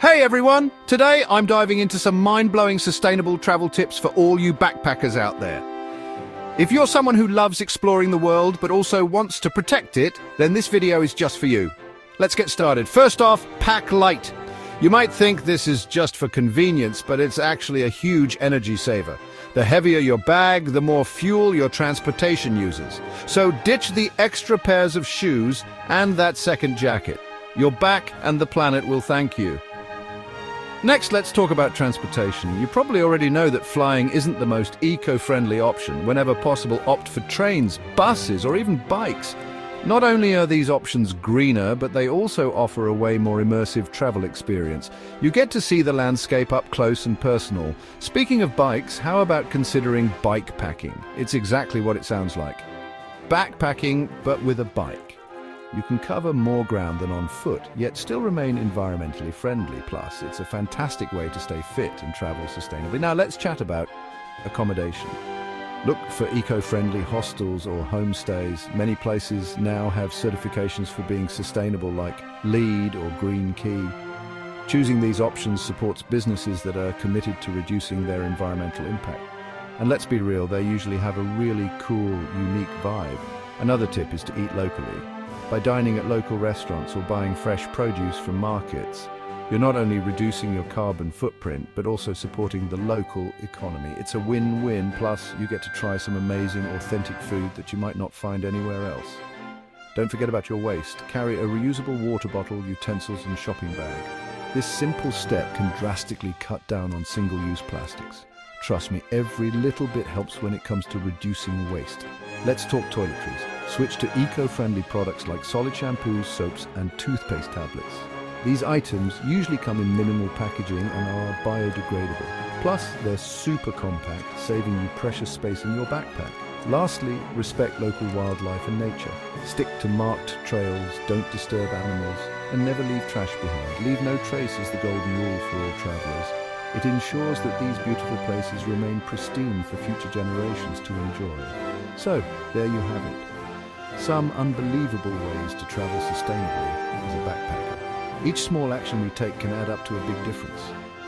Hey everyone! Today I'm diving into some mind-blowing sustainable travel tips for all you backpackers out there. If you're someone who loves exploring the world but also wants to protect it, then this video is just for you. Let's get started. First off, pack light. You might think this is just for convenience, but it's actually a huge energy saver. The heavier your bag, the more fuel your transportation uses. So ditch the extra pairs of shoes and that second jacket. Your back and the planet will thank you. Next, let's talk about transportation. You probably already know that flying isn't the most eco-friendly option. Whenever possible, opt for trains, buses, or even bikes. Not only are these options greener, but they also offer a way more immersive travel experience. You get to see the landscape up close and personal. Speaking of bikes, how about considering bike packing? It's exactly what it sounds like. Backpacking, but with a bike. You can cover more ground than on foot, yet still remain environmentally friendly. Plus, it's a fantastic way to stay fit and travel sustainably. Now, let's chat about accommodation. Look for eco-friendly hostels or homestays. Many places now have certifications for being sustainable, like LEED or Green Key. Choosing these options supports businesses that are committed to reducing their environmental impact. And let's be real, they usually have a really cool, unique vibe. Another tip is to eat locally. By dining at local restaurants or buying fresh produce from markets, you're not only reducing your carbon footprint, but also supporting the local economy. It's a win-win, plus you get to try some amazing, authentic food that you might not find anywhere else. Don't forget about your waste. Carry a reusable water bottle, utensils, and shopping bag. This simple step can drastically cut down on single-use plastics. Trust me, every little bit helps when it comes to reducing waste. Let's talk toiletries. Switch to eco-friendly products like solid shampoos, soaps, and toothpaste tablets. These items usually come in minimal packaging and are biodegradable. Plus, they're super compact, saving you precious space in your backpack. Lastly, respect local wildlife and nature. Stick to marked trails, don't disturb animals, and never leave trash behind. Leave no trace is the golden rule for all travelers. It ensures that these beautiful places remain pristine for future generations to enjoy. So, there you have it. Some unbelievable ways to travel sustainably as a backpacker. Each small action we take can add up to a big difference.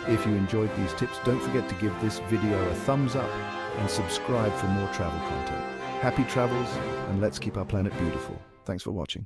If you enjoyed these tips, don't forget to give this video a thumbs up and subscribe for more travel content. Happy travels, and let's keep our planet beautiful. Thanks for watching.